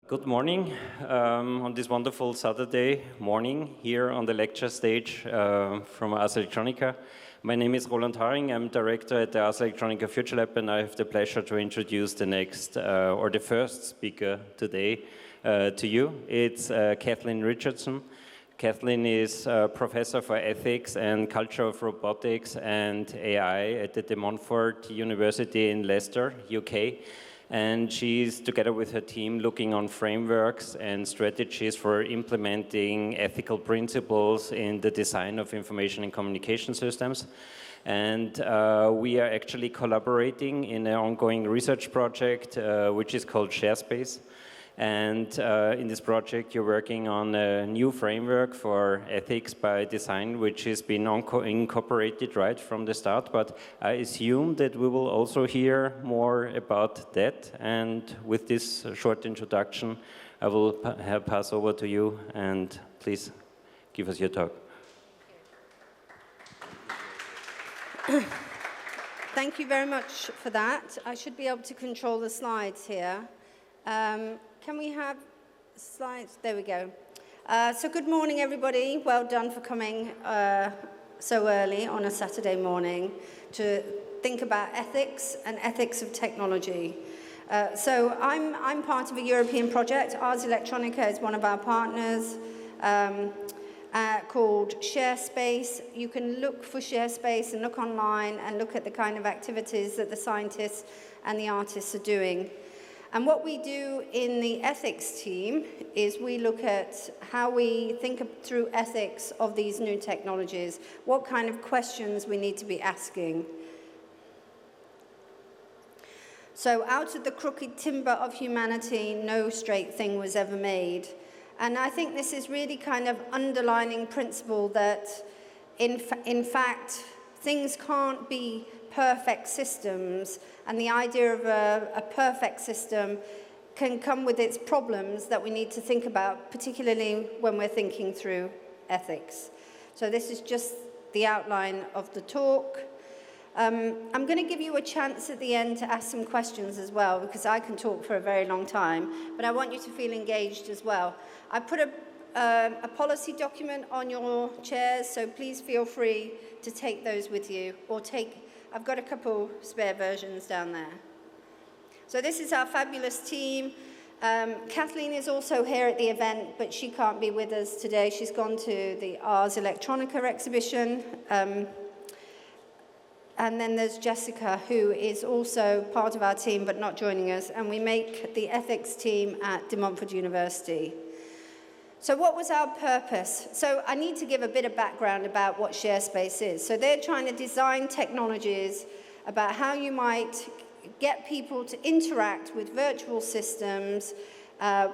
Good morning on this wonderful Saturday morning here on the lecture stage from Ars Electronica. My name is Roland Haring. I'm director at the Ars Electronica Future Lab, and I have the pleasure to introduce the next or the first speaker today to you. It's Kathleen Richardson. Kathleen is professor for ethics and culture of robotics and AI at the De Montfort University in Leicester, UK. And she's, together with her team, looking on frameworks and strategies for implementing ethical principles in the design of information and communication systems. And we are actually collaborating in an ongoing research project, which is called Sharespace. And in this project, you're working on a new framework for ethics by design, which has been incorporated right from the start. But I assume that we will also hear more about that. And with this short introduction, I will pass over to you. And please give us your talk. Thank you very much for that. I should be able to control the slides here. Can we have slides? There we go. So good morning, everybody. Well done for coming so early on a Saturday morning to think about ethics and ethics of technology. So I'm part of a European project. Ars Electronica is one of our partners called Sharespace. You can look for Sharespace and look online and look at the kind of activities that the scientists and the artists are doing. And what we do in the ethics team is we look at how we think through ethics of these new technologies, what kind of questions we need to be asking. So out of the crooked timber of humanity, no straight thing was ever made. And I think this is really kind of underlining principle that, in fact, things can't be perfect systems, and the idea of a perfect system can come with its problems that we need to think about, particularly when we're thinking through ethics. So this is just the outline of the talk. I'm going to give you a chance at the end to ask some questions as well, because I can talk for a very long time, but I want you to feel engaged as well. I put a policy document on your chairs, so please feel free to take those with you, or I've got a couple spare versions down there. So this is our fabulous team. Kathleen is also here at the event, but she can't be with us today. She's gone to the Ars Electronica exhibition. And then there's Jessica, who is also part of our team, but not joining us. And we make the ethics team at De Montfort University. So what was our purpose? So I need to give a bit of background about what Sharespace is. So they're trying to design technologies about how you might get people to interact with virtual systems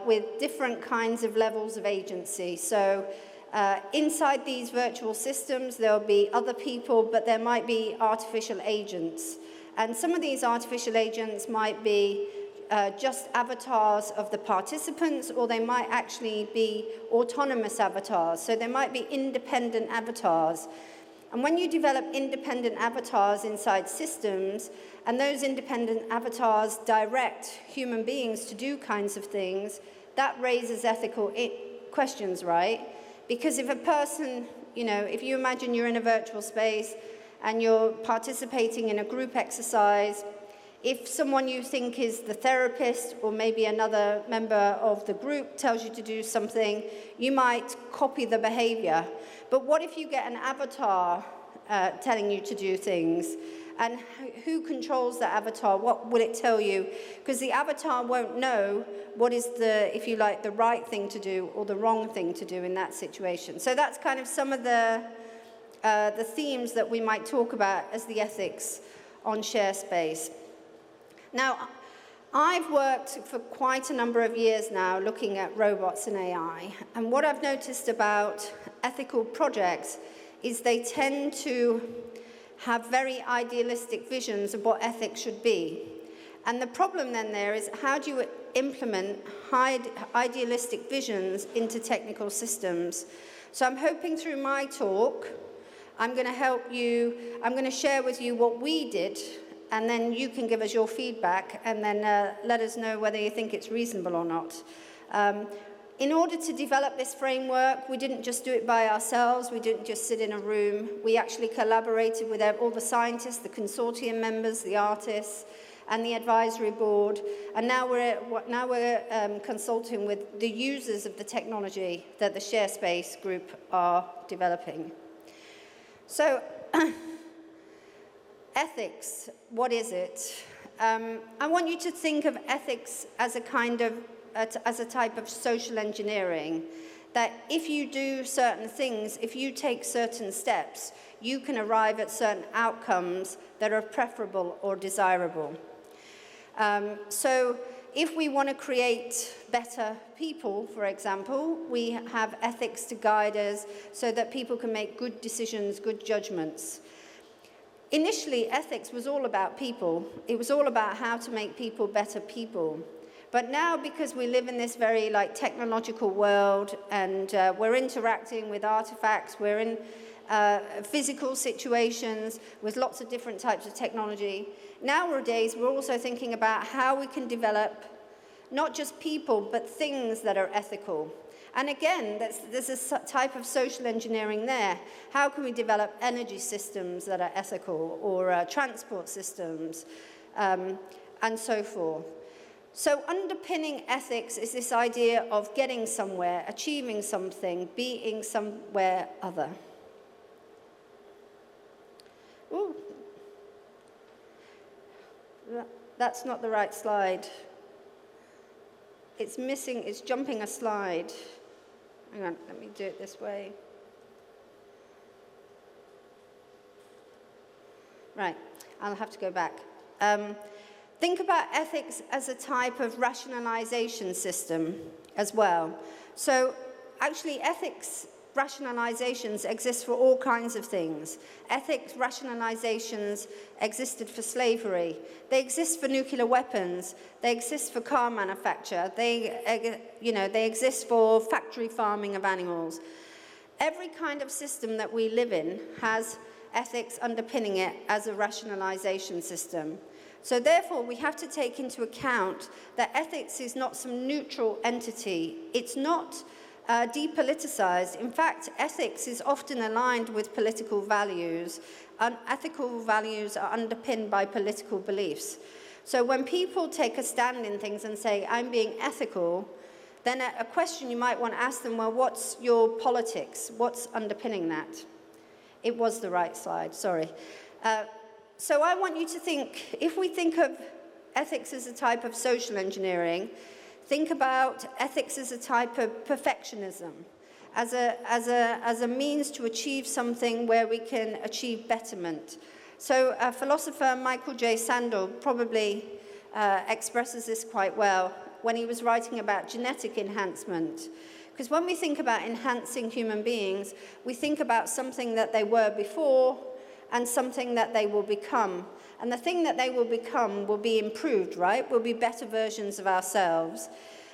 with different kinds of levels of agency. So inside these virtual systems, there'll be other people, but there might be artificial agents. And some of these artificial agents might be just avatars of the participants, or they might actually be autonomous avatars. So there might be independent avatars. And when you develop independent avatars inside systems, and those independent avatars direct human beings to do kinds of things, that raises ethical questions, right? Because if a person, if you imagine you're in a virtual space and you're participating in a group exercise, if someone you think is the therapist or maybe another member of the group tells you to do something, you might copy the behavior. But what if you get an avatar telling you to do things? And who controls the avatar? What will it tell you? Because the avatar won't know what is if you like, the right thing to do or the wrong thing to do in that situation. So that's kind of some of the themes that we might talk about as the ethics on Sharespace. Now, I've worked for quite a number of years now looking at robots and AI, and what I've noticed about ethical projects is they tend to have very idealistic visions of what ethics should be. And the problem then there is, how do you implement idealistic visions into technical systems? So I'm hoping through my talk I'm going to help you, I'm going to share with you what we did, and then you can give us your feedback, and then let us know whether you think it's reasonable or not. In order to develop this framework, we didn't just do it by ourselves, we didn't just sit in a room, we actually collaborated with all the scientists, the consortium members, the artists, and the advisory board, and now we're consulting with the users of the technology that the Sharespace group are developing. So, ethics, what is it? I want you to think of ethics as a type of social engineering, that if you do certain things, if you take certain steps, you can arrive at certain outcomes that are preferable or desirable. So if we want to create better people, for example, we have ethics to guide us so that people can make good decisions, good judgments. Initially, ethics was all about people. It was all about how to make people better people. But now, because we live in this very technological world, and we're interacting with artifacts, we're in physical situations with lots of different types of technology. Nowadays, we're also thinking about how we can develop not just people, but things that are ethical. And again, there's a type of social engineering there. How can we develop energy systems that are ethical, or transport systems, and so forth? So underpinning ethics is this idea of getting somewhere, achieving something, being somewhere other. Ooh. That's not the right slide. It's missing, it's jumping a slide. Hang on, let me do it this way. Right, I'll have to go back. Think about ethics as a type of rationalization system as well. So actually, ethics rationalizations exist for all kinds of things. Ethics rationalizations existed for slavery. They exist for nuclear weapons. They exist for car manufacture. They exist for factory farming of animals. Every kind of system that we live in has ethics underpinning it as a rationalization system. So therefore, we have to take into account that ethics is not some neutral entity. It's not depoliticized. In fact, ethics is often aligned with political values, and ethical values are underpinned by political beliefs. So when people take a stand in things and say, I'm being ethical, then a question you might want to ask them, well, what's your politics? What's underpinning that? It was the right slide, sorry. So I want you to think, if we think of ethics as a type of social engineering, think about ethics as a type of perfectionism, as a means to achieve something where we can achieve betterment. So philosopher Michael J. Sandel probably expresses this quite well when he was writing about genetic enhancement. Because when we think about enhancing human beings, we think about something that they were before and something that they will become. And the thing that they will become will be improved, right? Will be better versions of ourselves.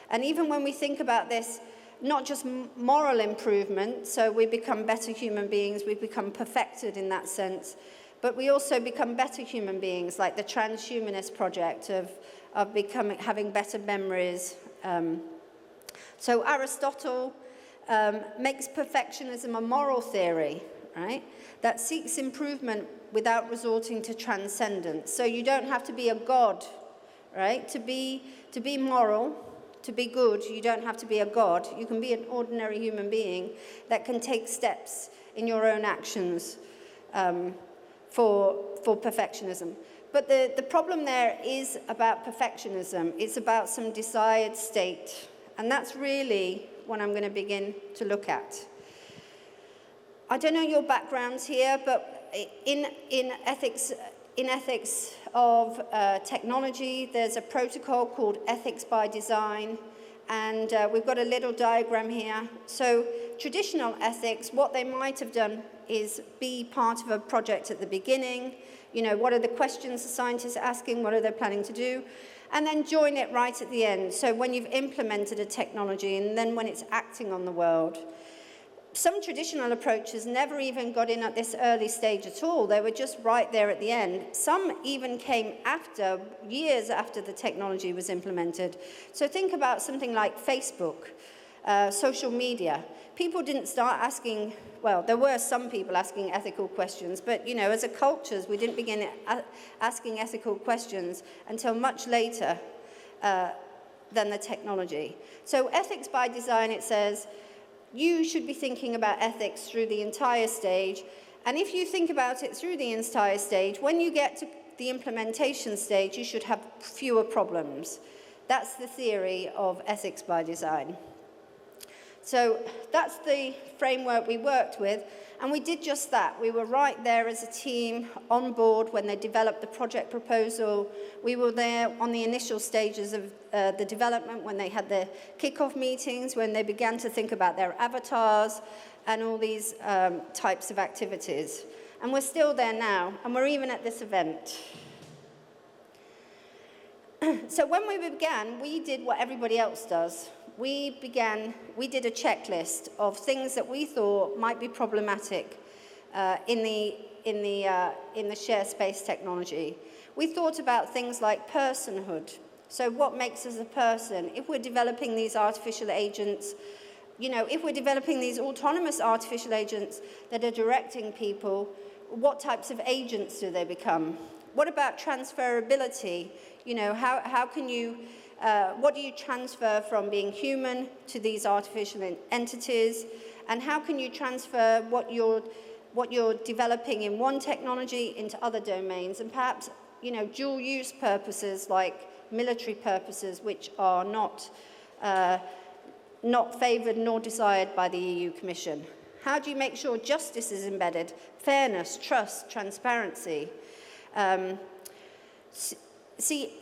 And even when we think about this, not just moral improvement, so we become better human beings, we become perfected in that sense, but we also become better human beings, like the transhumanist project of having better memories. So Aristotle makes perfectionism a moral theory, right, that seeks improvement without resorting to transcendence. So you don't have to be a god, right? To be moral, to be good, you don't have to be a god. You can be an ordinary human being that can take steps in your own actions for perfectionism. But the problem there is about perfectionism. It's about some desired state. And that's really what I'm going to begin to look at. I don't know your backgrounds here, but in ethics of technology, there's a protocol called ethics by design, and we've got a little diagram here. So traditional ethics, what they might have done is be part of a project at the beginning. You know, what are the questions the scientists are asking? What are they planning to do? And then join it right at the end. So when you've implemented a technology and then when it's acting on the world. some traditional approaches never even got in at this early stage at all. They were just right there at the end. Some even came after, years after the technology was implemented. So think about something like Facebook, social media. People didn't start asking, well, there were some people asking ethical questions, but, you know, as a cultures, we didn't begin asking ethical questions until much later than the technology. So ethics by design, it says, you should be thinking about ethics through the entire stage. And if you think about it through the entire stage, when you get to the implementation stage, you should have fewer problems. That's the theory of ethics by design. So that's the framework we worked with, and we did just that. We were right there as a team on board when they developed the project proposal. We were there on the initial stages of the development, when they had their kickoff meetings, when they began to think about their avatars and all these types of activities. And we're still there now, and we're even at this event. So when we began, we did what everybody else does. We did a checklist of things that we thought might be problematic in the Sharespace technology. We thought about things like personhood. So what makes us a person? If we're developing these artificial agents, you know, if we're developing these autonomous artificial agents that are directing people, what types of agents do they become? What about transferability? You know, how can you... what do you transfer from being human to these artificial entities? And how can you transfer what you're developing in one technology into other domains? And perhaps, you know, dual-use purposes like military purposes, which are not favoured nor desired by the EU Commission. How do you make sure justice is embedded? Fairness, trust, transparency. See,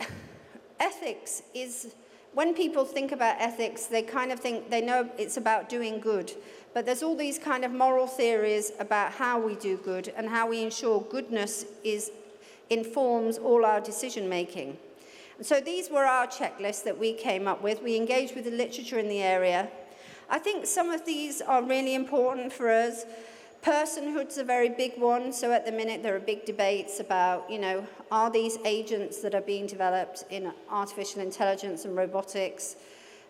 ethics is, when people think about ethics, they kind of think, they know it's about doing good. But there's all these kind of moral theories about how we do good and how we ensure goodness informs all our decision making. And so these were our checklists that we came up with. We engaged with the literature in the area. I think some of these are really important for us. Personhood's a very big one, so at the minute there are big debates about, you know, are these agents that are being developed in artificial intelligence and robotics,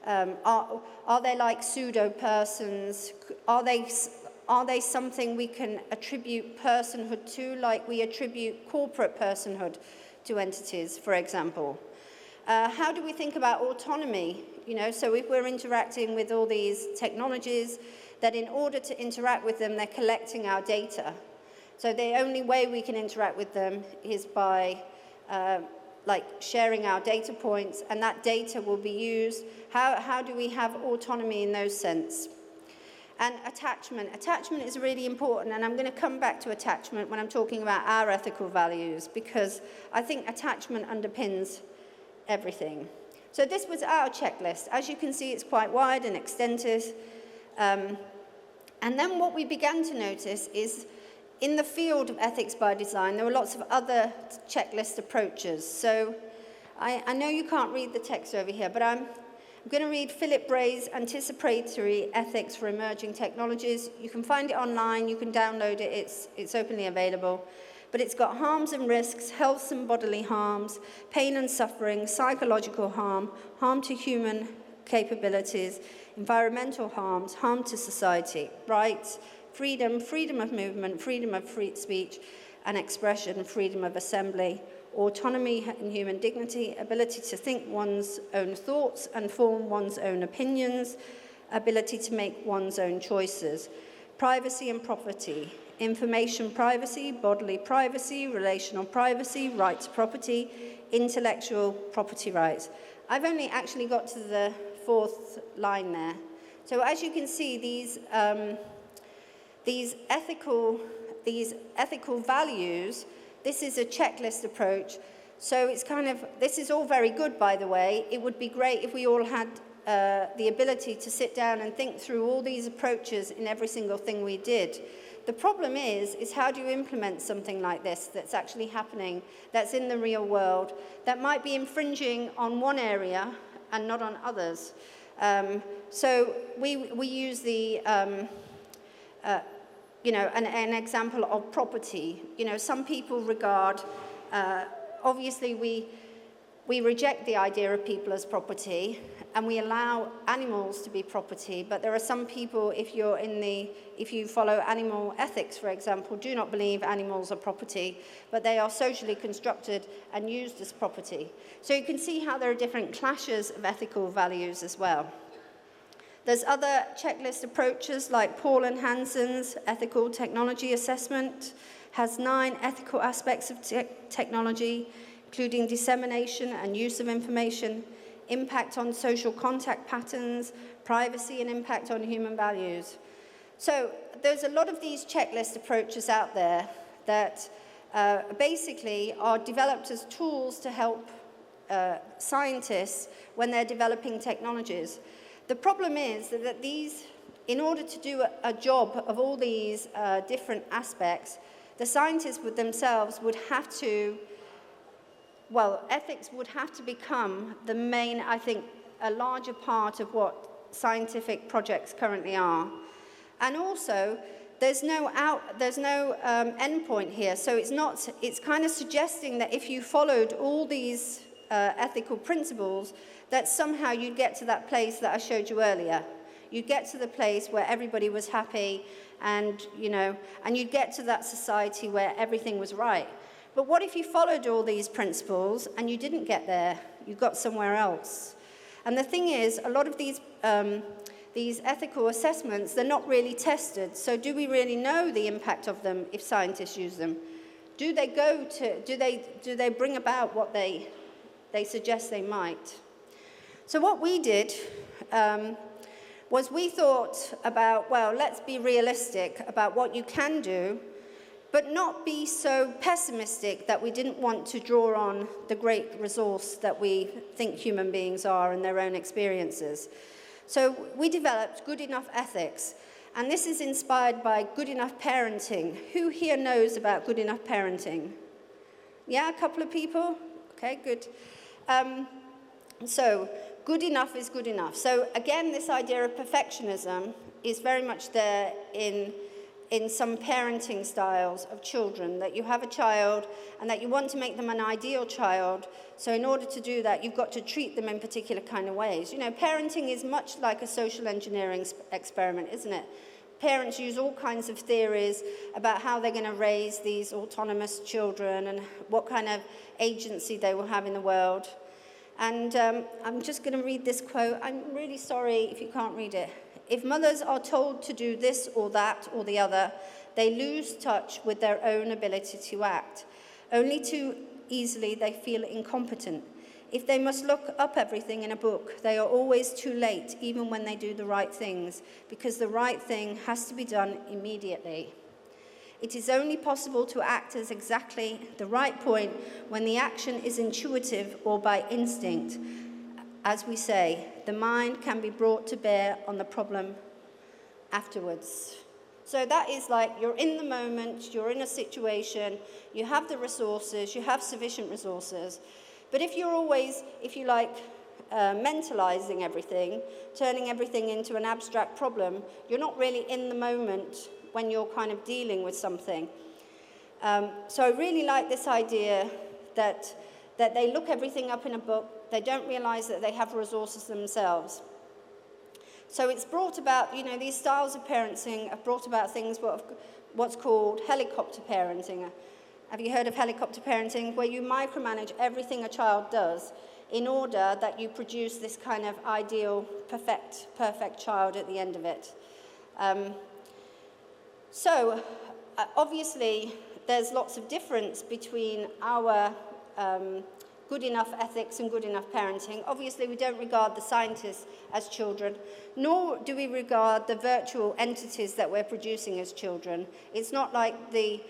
are they like pseudo-persons? Are they something we can attribute personhood to, like we attribute corporate personhood to entities, for example? How do we think about autonomy? You know, so if we're interacting with all these technologies, that in order to interact with them, they're collecting our data. So the only way we can interact with them is by like sharing our data points, and that data will be used. How do we have autonomy in those sense? And attachment. Attachment is really important, and I'm going to come back to attachment when I'm talking about our ethical values, because I think attachment underpins everything. So this was our checklist. As you can see, it's quite wide and extensive. And then what we began to notice is in the field of ethics by design, there were lots of other checklist approaches. So I know you can't read the text over here, but I'm going to read Philip Bray's Anticipatory Ethics for Emerging Technologies. You can find it online, you can download it, it's openly available. But it's got harms and risks, health and bodily harms, pain and suffering, psychological harm, harm to human capabilities, environmental harms, harm to society, rights, freedom, freedom of movement, freedom of free speech and expression, freedom of assembly, autonomy and human dignity, ability to think one's own thoughts and form one's own opinions, ability to make one's own choices, privacy and property, information privacy, bodily privacy, relational privacy, right to property, intellectual property rights. I've only actually got to the fourth line there. So as you can see, these ethical values, this is a checklist approach. So it's kind of, this is all very good, by the way. It would be great if we all had the ability to sit down and think through all these approaches in every single thing we did. The problem is how do you implement something like this that's actually happening, that's in the real world, that might be infringing on one area and not on others. So we use the you know, an example of property. You know, some people regard, obviously we reject the idea of people as property, and we allow animals to be property, but there are some people, if you follow animal ethics, for example, do not believe animals are property, but they are socially constructed and used as property. So you can see how there are different clashes of ethical values as well. There's other checklist approaches like Paul and Hansen's ethical technology assessment, has 9 ethical aspects of technology, including dissemination and use of information, impact on social contact patterns, privacy, and impact on human values. So there's a lot of these checklist approaches out there that basically are developed as tools to help scientists when they're developing technologies. The problem is that these, in order to do a job of all these different aspects, the scientists themselves would have to, well, ethics would have to become the main, I think, a larger part of what scientific projects currently are. And also, there's no endpoint here, so it's kind of suggesting that if you followed all these ethical principles, that somehow you'd get to that place that I showed you earlier. You'd get to the place where everybody was happy, and, you know, and you'd get to that society where everything was right. But what if you followed all these principles and you didn't get there? You got somewhere else. And the thing is, a lot of these ethical assessments, they're not really tested. So do we really know the impact of them if scientists use them? Do they bring about what they suggest they might? So what we did was we thought about, well, let's be realistic about what you can do, but not be so pessimistic that we didn't want to draw on the great resource that we think human beings are and their own experiences. So we developed Good Enough Ethics, and this is inspired by Good Enough Parenting. Who here knows about Good Enough Parenting? Yeah, a couple of people? Okay, good. So good enough is good enough. So again, this idea of perfectionism is very much there in some parenting styles of children, that you have a child and that you want to make them an ideal child. So in order to do that, you've got to treat them in particular kind of ways. You know, parenting is much like a social engineering experiment, isn't it? Parents use all kinds of theories about how they're going to raise these autonomous children and what kind of agency they will have in the world. And I'm just going to read this quote. I'm really sorry if you can't read it. If mothers are told to do this or that or the other, they lose touch with their own ability to act. Only too easily they feel incompetent. If they must look up everything in a book, they are always too late, even when they do the right things, because the right thing has to be done immediately. It is only possible to act at exactly the right point when the action is intuitive or by instinct. As we say, the mind can be brought to bear on the problem afterwards. So that is like you're in the moment, you're in a situation, you have the resources, you have sufficient resources. But if you're always, if you like, mentalizing everything, turning everything into an abstract problem, you're not really in the moment when you're kind of dealing with something. So I really like this idea that they look everything up in a book, they don't realize that they have resources themselves. So it's brought about, you know, these styles of parenting have brought about things what's called helicopter parenting. Have you heard of helicopter parenting? Where you micromanage everything a child does in order that you produce this kind of ideal, perfect child at the end of it. So obviously, there's lots of difference between our good enough ethics and good enough parenting. Obviously, we don't regard the scientists as children, nor do we regard the virtual entities that we're producing as children. It's not like the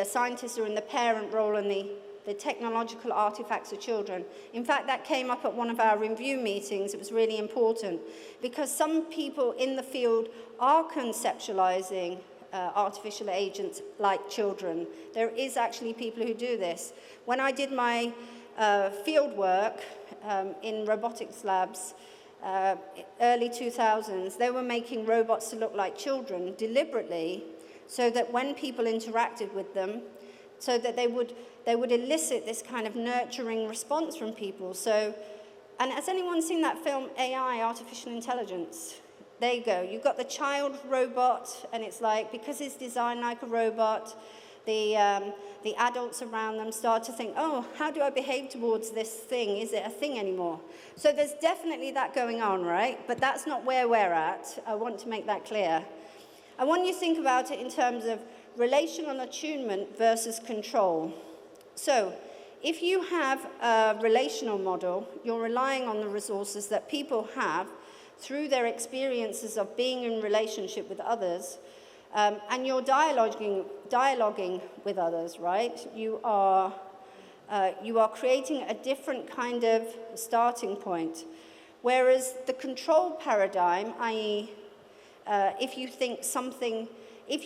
scientists are in the parent role and the technological artifacts of children. In fact, that came up at one of our review meetings. It was really important because some people in the field are conceptualizing artificial agents like children. There is actually people who do this. When I did my field work in robotics labs, early 2000s, they were making robots to look like children deliberately so that when people interacted with them, so that they would elicit this kind of nurturing response from people. So, and has anyone seen that film AI, Artificial Intelligence? There you go. You've got the child robot, and it's like, because it's designed like a robot, the adults around them start to think, oh, how do I behave towards this thing? Is it a thing anymore? So there's definitely that going on, right? But that's not where we're at. I want to make that clear. I want you to think about it in terms of relational attunement versus control. So if you have a relational model, you're relying on the resources that people have through their experiences of being in relationship with others, and you're dialoguing with others, right? You are creating a different kind of starting point. Whereas the control paradigm, i.e., if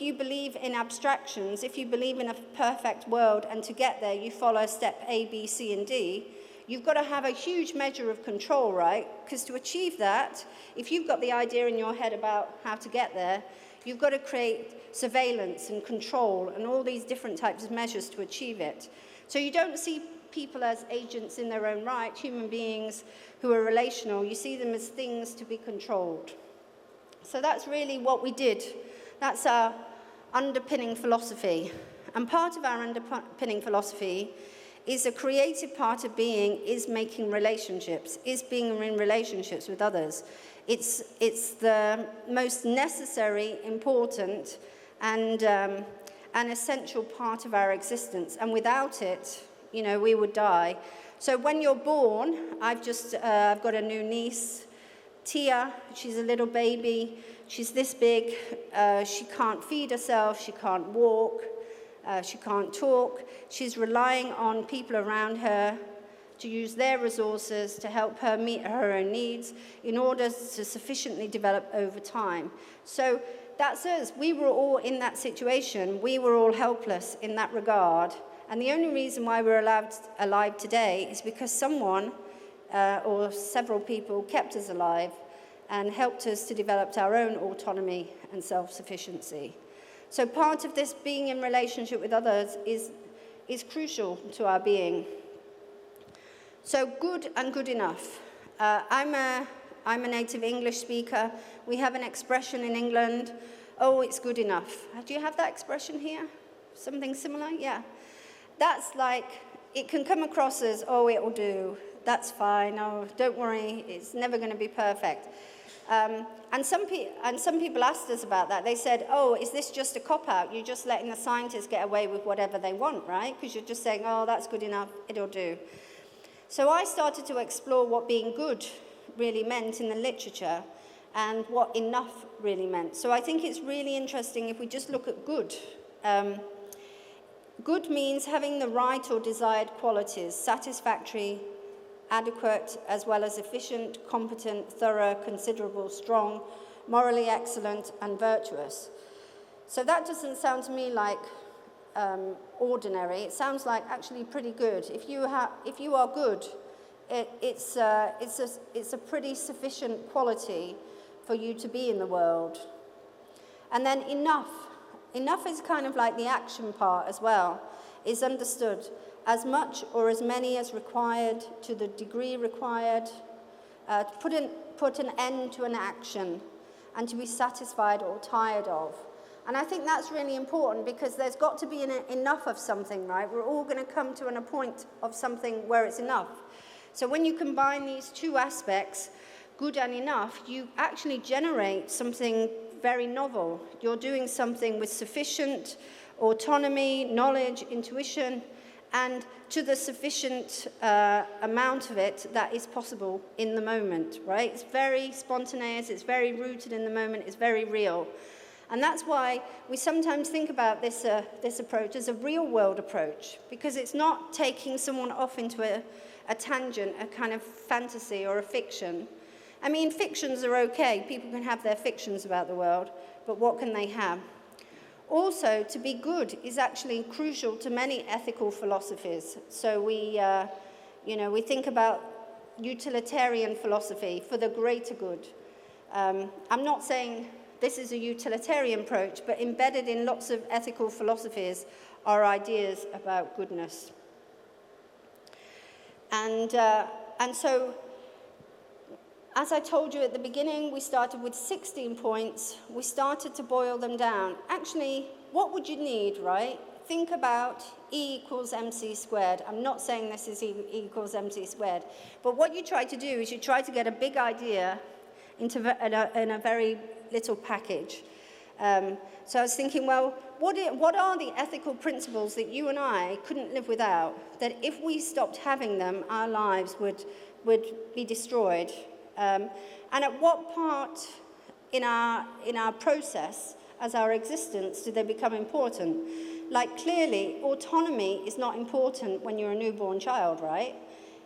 you believe in abstractions, if you believe in a perfect world, and to get there you follow step A, B, C, and D, you've got to have a huge measure of control, right? Because to achieve that, if you've got the idea in your head about how to get there, you've got to create surveillance and control and all these different types of measures to achieve it. So you don't see people as agents in their own right, human beings who are relational. You see them as things to be controlled. So that's really what we did. That's our underpinning philosophy. And part of our underpinning philosophy is a creative part of being is making relationships, is being in relationships with others. It's the most necessary, important, and an essential part of our existence. And without it, we would die. So when you're born, I've got a new niece, Tia. She's a little baby. She's this big. She can't feed herself. She can't walk. She can't talk. She's relying on people around her to use their resources to help her meet her own needs in order to sufficiently develop over time. So that's us. We were all in that situation. We were all helpless in that regard. And the only reason why we're alive today is because someone or several people kept us alive and helped us to develop our own autonomy and self-sufficiency. So part of this being in relationship with others is crucial to our being. So good and good enough. I'm a native English speaker. We have an expression in England, oh, it's good enough. Do you have that expression here? Something similar? Yeah. That's like, it can come across as, oh, it'll do. That's fine. Oh, don't worry. It's never going to be perfect. And some people asked us about that. They said, oh, is this just a cop-out? You're just letting the scientists get away with whatever they want, right? Because you're just saying, oh, that's good enough. It'll do. So I started to explore what being good really meant in the literature and what enough really meant. So I think it's really interesting if we just look at good. Good means having the right or desired qualities, satisfactory, adequate, as well as efficient, competent, thorough, considerable, strong, morally excellent, and virtuous. So that doesn't sound to me like ordinary. It sounds like actually pretty good. If you are good, it's a pretty sufficient quality for you to be in the world. And then enough. Enough is kind of like the action part as well, is understood. As much or as many as required, to the degree required, to put an end to an action, and to be satisfied or tired of. And I think that's really important because there's got to be enough of something, right? We're all going to come to a point of something where it's enough. So when you combine these two aspects, good and enough, you actually generate something very novel. You're doing something with sufficient autonomy, knowledge, intuition, and to the sufficient amount of it that is possible in the moment, right? It's very spontaneous, it's very rooted in the moment, it's very real. And that's why we sometimes think about this approach as a real-world approach, because it's not taking someone off into a tangent, a kind of fantasy or a fiction. I mean, fictions are okay. People can have their fictions about the world, but what can they have? Also, to be good is actually crucial to many ethical philosophies. So we think about utilitarian philosophy for the greater good. I'm not saying this is a utilitarian approach, but embedded in lots of ethical philosophies are ideas about goodness. And so, as I told you at the beginning, we started with 16 points. We started to boil them down. Actually, what would you need, right? Think about E equals mc squared. I'm not saying this is E equals mc squared, but what you try to do is you try to get a big idea into in a very little package. So I was thinking, well, what are the ethical principles that you and I couldn't live without, that if we stopped having them, our lives would be destroyed? And at what part in our process as our existence do they become important? Like, clearly, autonomy is not important when you're a newborn child, right?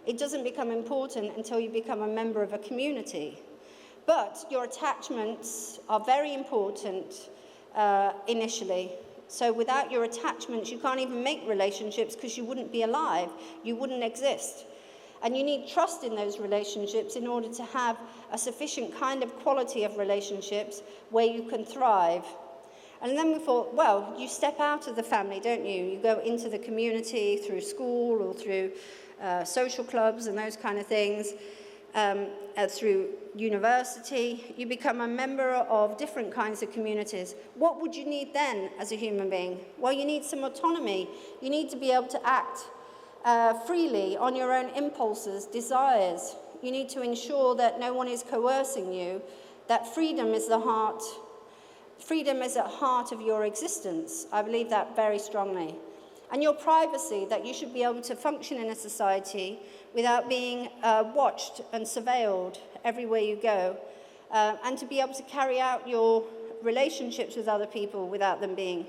It doesn't become important until you become a member of a community. But your attachments are very important initially. So without your attachments, you can't even make relationships because you wouldn't be alive. You wouldn't exist. And you need trust in those relationships in order to have a sufficient kind of quality of relationships where you can thrive. And then we thought, well, you step out of the family, don't you? You go into the community through school or through social clubs and those kind of things. Through university, you become a member of different kinds of communities. What would you need then as a human being? Well, you need some autonomy. You need to be able to act freely on your own impulses, desires. You need to ensure that no one is coercing you, that freedom is at heart of your existence. I believe that very strongly. And your privacy, that you should be able to function in a society without being watched and surveilled everywhere you go, and to be able to carry out your relationships with other people without them being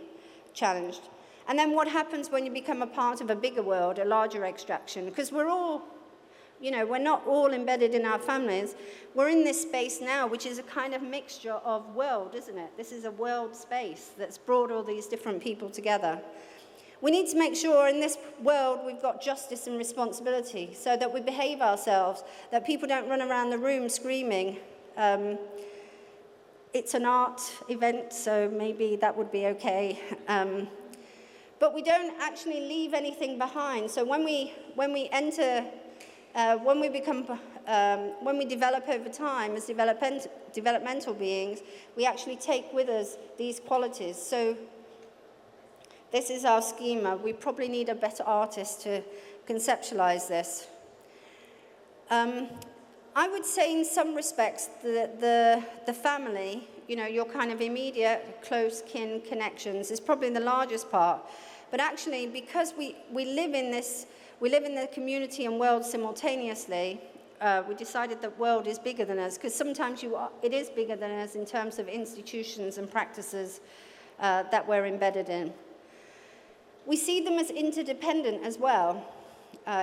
challenged. And then what happens when you become a part of a bigger world, a larger extraction? Because we're all, we're not all embedded in our families. We're in this space now, which is a kind of mixture of world, isn't it? This is a world space that's brought all these different people together. We need to make sure in this world we've got justice and responsibility so that we behave ourselves, that people don't run around the room screaming. It's an art event, so maybe that would be okay. But we don't actually leave anything behind. So when we develop over time as developmental beings, we actually take with us these qualities. So this is our schema. We probably need a better artist to conceptualize this. I would say in some respects the family, your kind of immediate, close kin connections is probably the largest part. But actually, because we live in the community and world simultaneously, we decided that world is bigger than us, because sometimes it is bigger than us in terms of institutions and practices that we're embedded in. We see them as interdependent as well,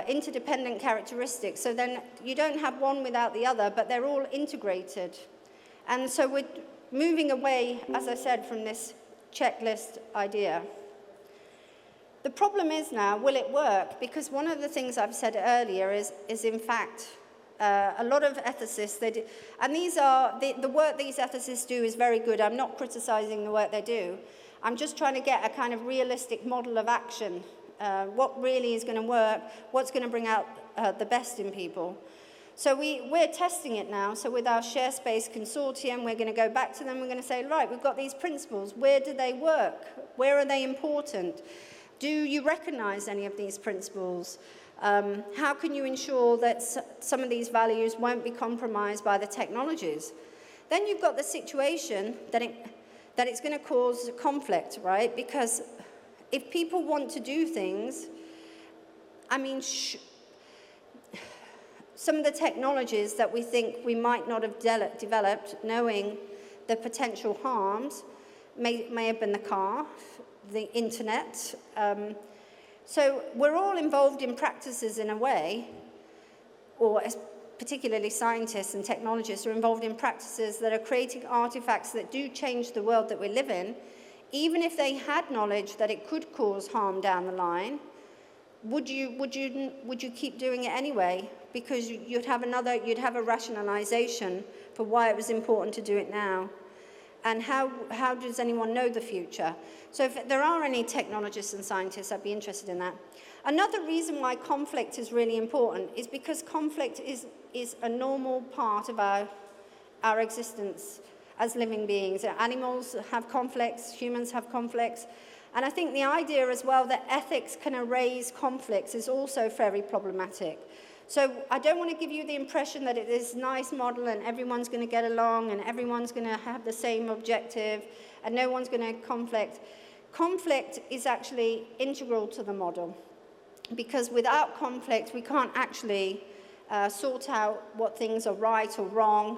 interdependent characteristics. So then you don't have one without the other, but they're all integrated. And so we're moving away, as I said, from this checklist idea. The problem is now, will it work? Because one of the things I've said earlier is in fact, a lot of ethicists, and these are, the work these ethicists do is very good. I'm not criticizing the work they do. I'm just trying to get a kind of realistic model of action. What really is going to work, what's going to bring out the best in people. So we're testing it now. So with our Sharespace consortium, we're going to go back to them. We're going to say, right, we've got these principles. Where do they work? Where are they important? Do you recognize any of these principles? How can you ensure that some of these values won't be compromised by the technologies? Then you've got the situation that it's going to cause conflict, right? Because if people want to do things, I mean, some of the technologies that we think we might not have developed, knowing the potential harms, may have been the car, the internet. So we're all involved in practices in a way, or particularly scientists and technologists are involved in practices that are creating artifacts that do change the world that we live in. Even if they had knowledge that it could cause harm down the line, would you keep doing it anyway? Because you'd have a rationalization for why it was important to do it now. And how does anyone know the future? So if there are any technologists and scientists, I'd be interested in that. Another reason why conflict is really important is because conflict is a normal part of our existence as living beings. Animals have conflicts, humans have conflicts. And I think the idea as well that ethics can erase conflicts is also very problematic. So I don't want to give you the impression that it is this nice model and everyone's going to get along and everyone's going to have the same objective and no one's going to conflict. Conflict is actually integral to the model, because without conflict we can't actually sort out what things are right or wrong.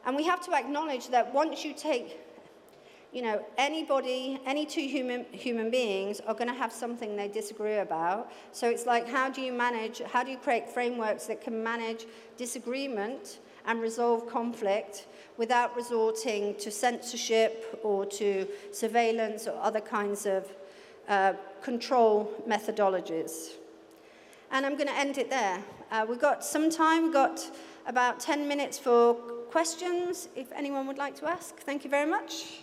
And we have to acknowledge that once you take, any two human beings are going to have something they disagree about. So it's like, how do you create frameworks that can manage disagreement and resolve conflict without resorting to censorship or to surveillance or other kinds of control methodologies? And I'm going to end it there. We've got some time. We've got about 10 minutes for questions, if anyone would like to ask. Thank you very much.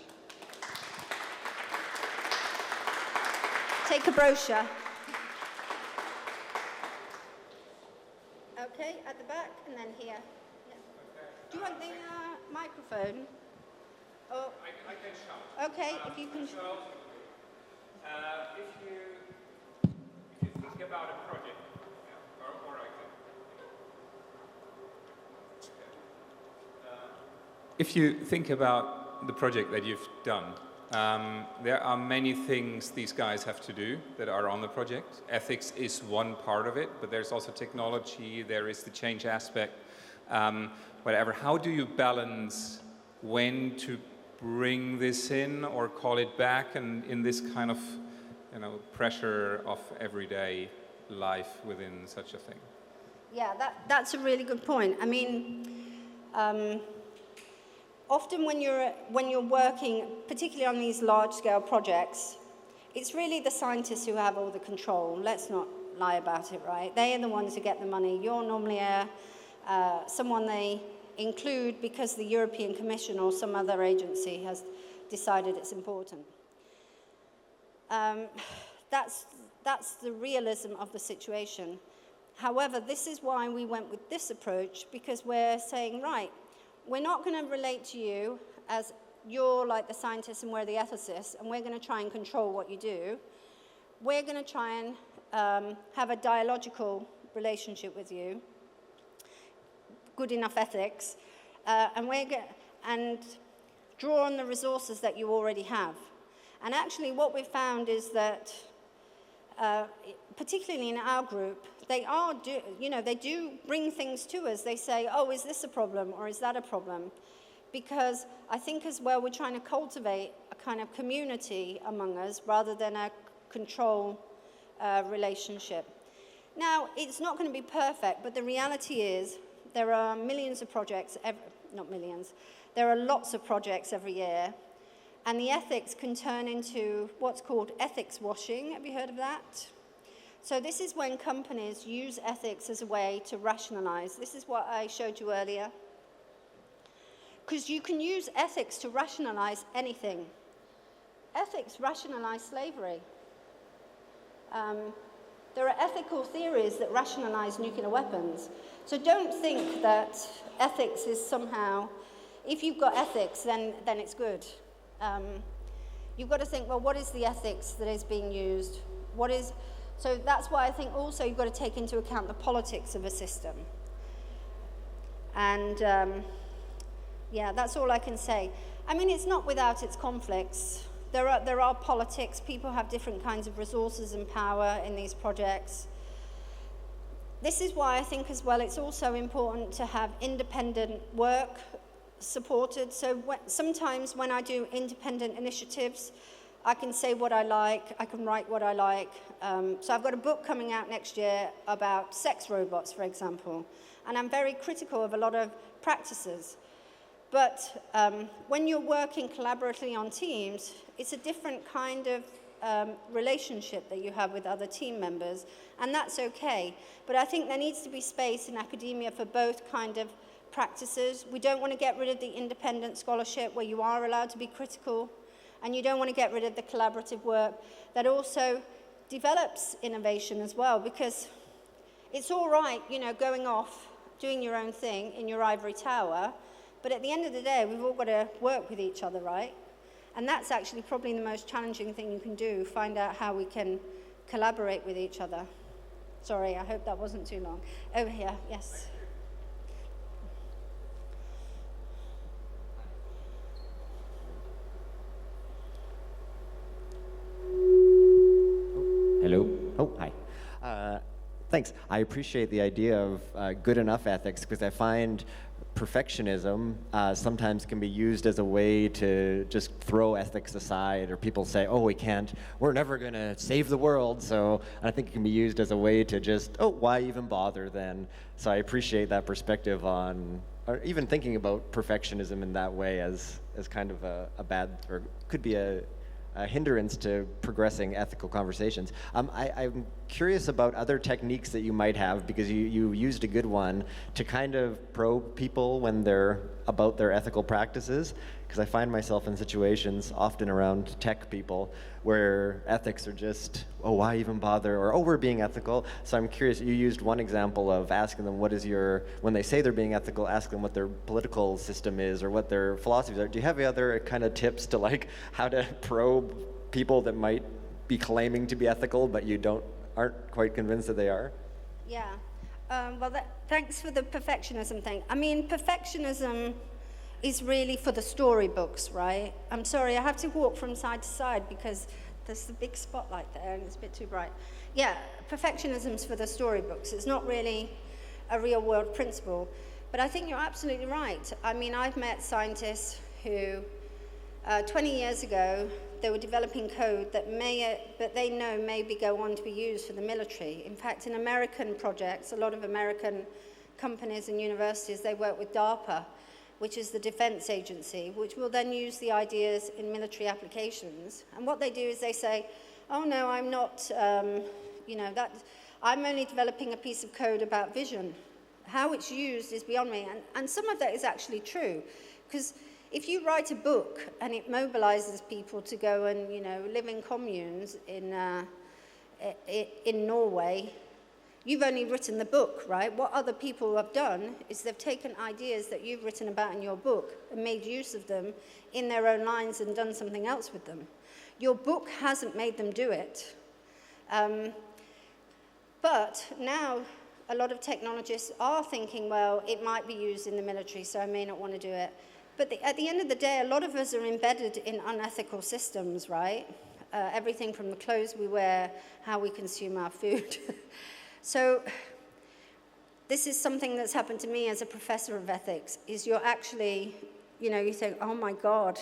Take a brochure. Okay, at the back and then here. Yeah. Do you want the microphone? Oh. I can shout. Okay, if you can. If you think about a project, or I can. If you think about the project that you've done, there are many things these guys have to do that are on the project. Ethics is one part of it, but there's also technology, there is the change aspect, whatever. How do you balance when to bring this in or call it back, and in this kind of pressure of everyday life within such a thing? Yeah, that's a really good point. I mean, often when you're working, particularly on these large-scale projects, it's really the scientists who have all the control. Let's not lie about it, right? They are the ones who get the money. You're normally someone they include because the European Commission or some other agency has decided it's important. That's the realism of the situation. However, this is why we went with this approach, because we're saying, right, we're not going to relate to you as you're like the scientists and we're the ethicists, and we're going to try and control what you do. We're going to try and have a dialogical relationship with you, good enough ethics, and draw on the resources that you already have. And actually what we've found is that, particularly in our group, they do bring things to us. They say, oh, is this a problem or is that a problem? Because I think as well we're trying to cultivate a kind of community among us rather than a control relationship. Now, it's not going to be perfect, but the reality is there are millions of projects, not millions, there are lots of projects every year, and the ethics can turn into what's called ethics washing. Have you heard of that? So this is when companies use ethics as a way to rationalize. This is what I showed you earlier. Because you can use ethics to rationalize anything. Ethics rationalize slavery. There are ethical theories that rationalize nuclear weapons. So don't think that ethics is somehow, if you've got ethics, then it's good. You've got to think, well, what is the ethics that is being used? So that's why I think also you've got to take into account the politics of a system. And yeah, that's all I can say. I mean, it's not without its conflicts. There are politics. People have different kinds of resources and power in these projects. This is why I think as well it's also important to have independent work supported. So sometimes when I do independent initiatives, I can say what I like, I can write what I like. So I've got a book coming out next year about sex robots, for example. And I'm very critical of a lot of practices. But when you're working collaboratively on teams, it's a different kind of relationship that you have with other team members, and that's okay. But I think there needs to be space in academia for both kind of practices. We don't want to get rid of the independent scholarship where you are allowed to be critical, and you don't want to get rid of the collaborative work that also develops innovation as well, because it's all right, you know, going off, doing your own thing in your ivory tower, but at the end of the day, we've all got to work with each other, right? And that's actually probably the most challenging thing you can do, find out how we can collaborate with each other. Sorry, I hope that wasn't too long. Over here, yes. Hello. Oh, hi. Thanks. I appreciate the idea of good enough ethics, because I find perfectionism sometimes can be used as a way to just throw ethics aside, or people say, oh, we're never going to save the world. So I think it can be used as a way to just, oh, why even bother then? So I appreciate that perspective on, or even thinking about perfectionism in that way as kind of a bad, or could be a hindrance to progressing ethical conversations. I'm curious about other techniques that you might have, because you used a good one to kind of probe people when they're about their ethical practices, because I find myself in situations often around tech people where ethics are just, oh, why even bother, or oh, we're being ethical. So I'm curious, you used one example of asking them when they say they're being ethical, ask them what their political system is or what their philosophies are. Do you have any other kind of tips to like how to probe people that might be claiming to be ethical but you aren't quite convinced that they are? Yeah, well, thanks for the perfectionism thing. I mean, perfectionism is really for the storybooks, right? I'm sorry, I have to walk from side to side because there's the big spotlight there and it's a bit too bright. Yeah, perfectionism's for the storybooks. It's not really a real world principle. But I think you're absolutely right. I mean, I've met scientists who, 20 years ago, they were developing code that they know maybe go on to be used for the military. In fact, in American projects, a lot of American companies and universities, they work with DARPA, which is the defense agency, which will then use the ideas in military applications. And what they do is they say, oh no, I'm not, I'm only developing a piece of code about vision. How it's used is beyond me. And some of that is actually true, because if you write a book and it mobilizes people to go and, live in communes in Norway, you've only written the book, right? What other people have done is they've taken ideas that you've written about in your book and made use of them in their own lines and done something else with them. Your book hasn't made them do it. But now a lot of technologists are thinking, well, it might be used in the military, so I may not want to do it. But at the end of the day, a lot of us are embedded in unethical systems, right? Everything from the clothes we wear, how we consume our food. So this is something that's happened to me as a professor of ethics, is you're actually, you think, oh my God,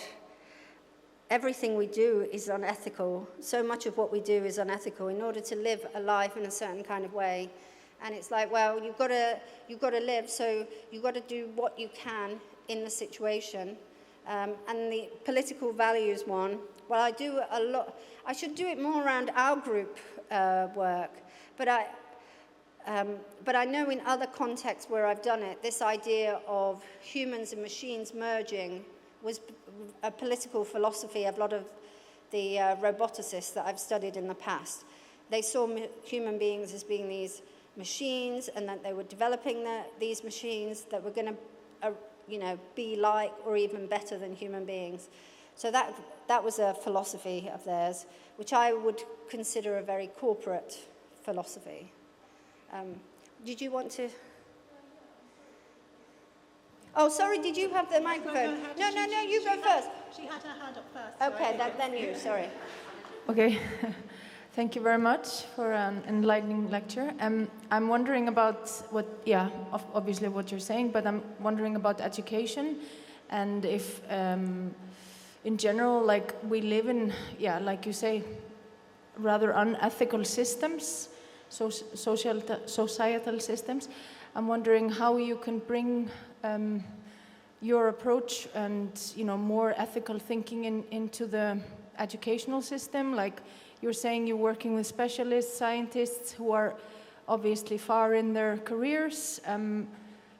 everything we do is unethical. So much of what we do is unethical in order to live a life in a certain kind of way. And it's like, well, you've got to live, so you've got to do what you can in the situation. And the political values one, well, I do a lot. I should do it more around our group work, but I know in other contexts where I've done it, this idea of humans and machines merging was a political philosophy of a lot of the roboticists that I've studied in the past. They saw human beings as being these machines, and that they were developing these machines that were going to, be like or even better than human beings. So that was a philosophy of theirs, which I would consider a very corporate philosophy. Did you want to? Oh, sorry, did you have the microphone? No, you go first. She had her hand up first. Okay, then you, sorry. Okay, thank you very much for an enlightening lecture. I'm wondering about obviously what you're saying, but I'm wondering about education, and if, in general, like we live in, like you say, rather unethical systems, societal systems. I'm wondering how you can bring your approach and more ethical thinking into the educational system. Like, you're saying you're working with specialists, scientists who are obviously far in their careers.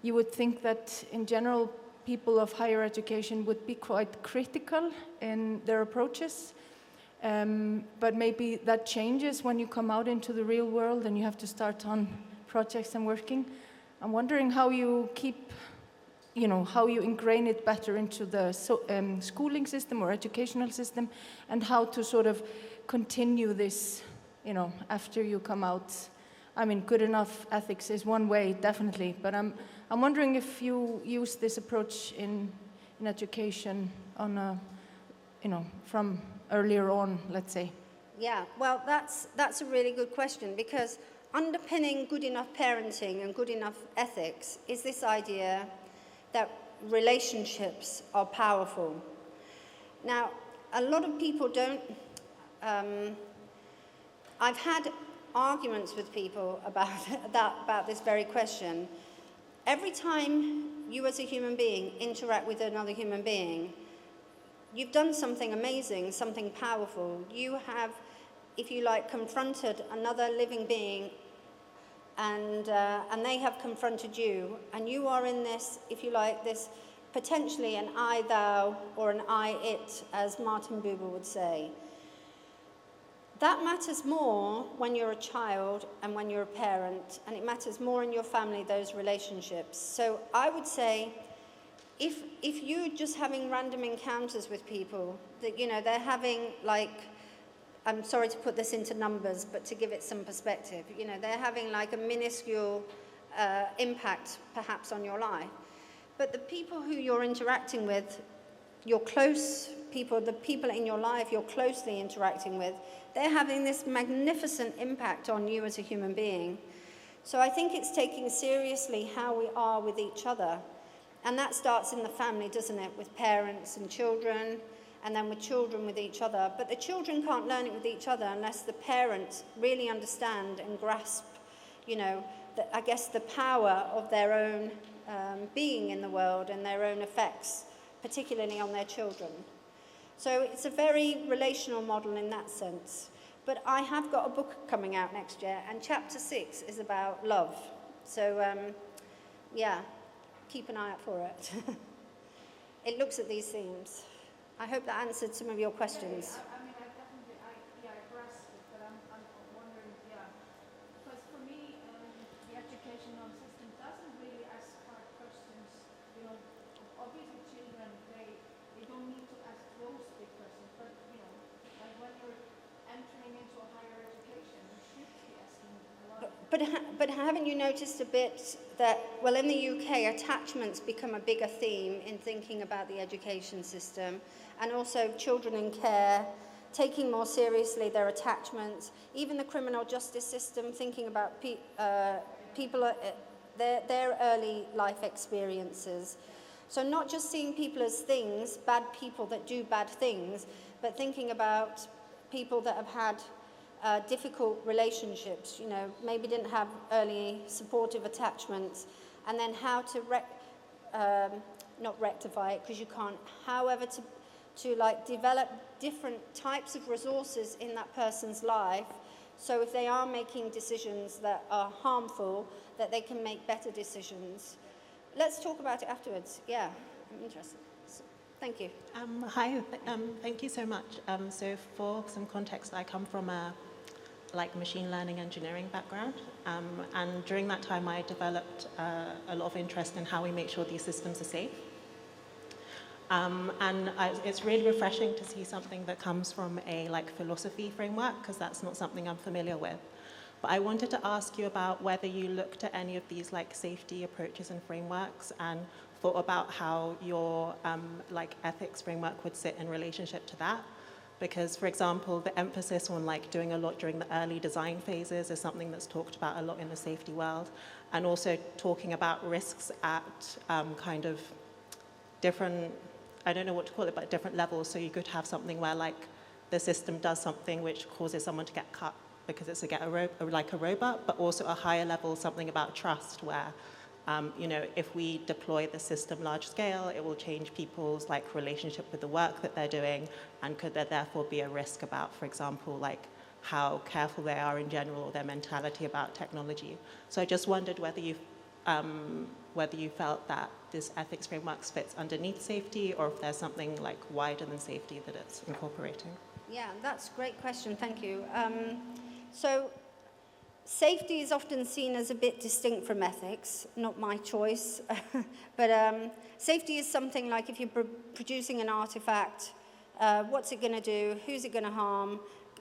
You would think that in general, people of higher education would be quite critical in their approaches. But maybe that changes when you come out into the real world and you have to start on projects and working. I'm wondering how you keep, how you ingrain it better into the schooling system or educational system, and how to sort of continue this, after you come out. I mean, good enough ethics is one way, definitely, but I'm wondering if you use this approach in education on a, from earlier on, let's say. Yeah, well, that's a really good question, because underpinning good enough parenting and good enough ethics is this idea that relationships are powerful. Now, a lot of people don't... I've had arguments with people about this very question. Every time you as a human being interact with another human being, you've done something amazing, something powerful. You have, if you like, confronted another living being, and they have confronted you, and you are in this, if you like, this potentially an I-thou or an I-it, as Martin Buber would say. That matters more when you're a child and when you're a parent, and it matters more in your family, those relationships. So I would say, if you're just having random encounters with people, that, they're having, like, I'm sorry to put this into numbers, but to give it some perspective, they're having like a minuscule impact perhaps on your life. But the people who you're interacting with, your close people, the people in your life you're closely interacting with, they're having this magnificent impact on you as a human being. So I think it's taking seriously how we are with each other. And that starts in the family, doesn't it? With parents and children, and then with children with each other. But the children can't learn it with each other unless the parents really understand and grasp, I guess the power of their own being in the world and their own effects, particularly on their children. So it's a very relational model in that sense. But I have got a book coming out next year, and chapter 6 is about love. So, keep an eye out for it. It looks at these themes. I hope that answered some of your questions. I definitely, I grasp it, but I'm wondering, because for me, the educational system doesn't really ask hard questions. Obviously children, they don't need to ask those big questions, but, like when you're entering into a higher education, you should be asking a lot. But haven't you noticed a bit that, well, in the UK, attachments become a bigger theme in thinking about the education system, and also children in care, taking more seriously their attachments, even the criminal justice system, thinking about people, their early life experiences. So not just seeing people as things, bad people that do bad things, but thinking about people that have had difficult relationships, maybe didn't have early supportive attachments, and then how to not rectify it, because you can't, however to develop different types of resources in that person's life, so if they are making decisions that are harmful, that they can make better decisions. Let's talk about it afterwards. Yeah, I'm interested. So, thank you. Hi, thank you so much. So for some context, I come from a machine learning engineering background, and during that time I developed a lot of interest in how we make sure these systems are safe. It's really refreshing to see something that comes from a philosophy framework, because that's not something I'm familiar with. But I wanted to ask you about whether you looked at any of these safety approaches and frameworks and thought about how your ethics framework would sit in relationship to that. Because, for example, the emphasis on doing a lot during the early design phases is something that's talked about a lot in the safety world, and also talking about risks at kind of different, I don't know what to call it, but different levels. So you could have something where the system does something which causes someone to get cut because it's like a robot, but also a higher level, something about trust, where if we deploy the system large scale, it will change people's relationship with the work that they're doing, and could there therefore be a risk about, for example, how careful they are in general, or their mentality about technology. So I just wondered whether you felt that this ethics framework fits underneath safety, or if there's something like wider than safety that it's incorporating. Yeah, that's a great question, thank you. So safety is often seen as a bit distinct from ethics, not my choice, but safety is something like if you're producing an artifact, what's it going to do, who's it going to harm,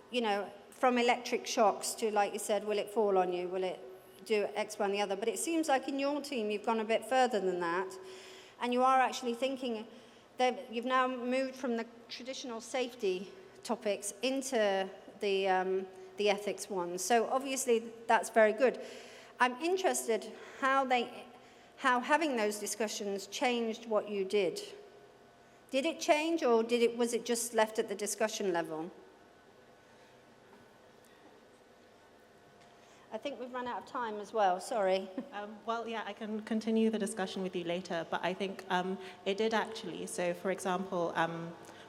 you know, from electric shocks to, like you said, will it fall on you, will it do X, Y, and the other. But it seems like in your team you've gone a bit further than that, and you are actually thinking that you've now moved from the traditional safety topics into the ethics ones. So obviously that's very good. I'm interested how having those discussions changed what you did. Did it change, or was it just left at the discussion level? I think we've run out of time as well, sorry. Well, yeah, I can continue the discussion with you later, but I think it did actually. So for example,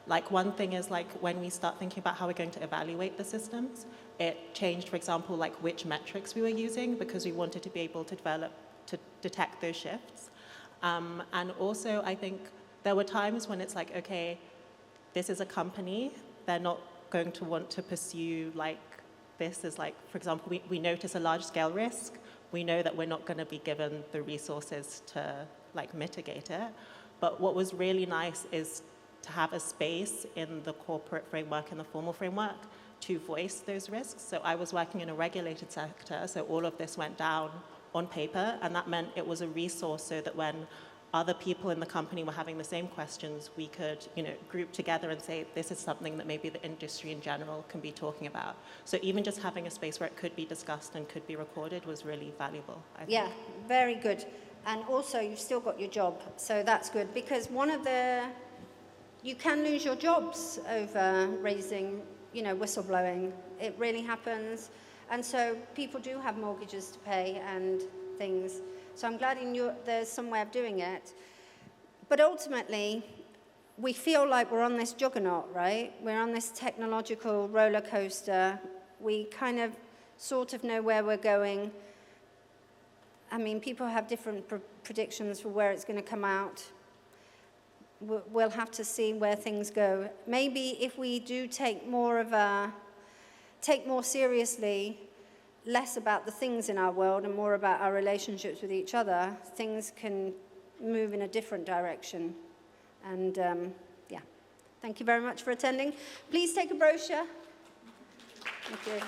like one thing is like when we start thinking about how we're going to evaluate the systems, it changed, for example, like which metrics we were using, because we wanted to be able to detect those shifts. And also I think there were times when it's like, okay, this is a company, they're not going to want to pursue like, this is like, for example, we notice a large scale risk. We know that we're not going to be given the resources to like mitigate it. But what was really nice is to have a space in the corporate framework and the formal framework to voice those risks. So I was working in a regulated sector, so all of this went down on paper, and that meant it was a resource so that when other people in the company were having the same questions, we could, you know, group together and say, this is something that maybe the industry in general can be talking about. So even just having a space where it could be discussed and could be recorded was really valuable, I think. Yeah, very good. And also, you've still got your job, so that's good. Because you can lose your jobs over raising, you know, whistleblowing. It really happens. And so people do have mortgages to pay and things. So I'm glad there's some way of doing it. But ultimately, we feel like we're on this juggernaut, right? We're on this technological roller coaster. We kind of sort of know where we're going. I mean, people have different predictions for where it's going to come out. We'll have to see where things go. Maybe if we do take more seriously, less about the things in our world and more about our relationships with each other, things can move in a different direction. And yeah, thank you very much for attending. Please take a brochure. Thank you.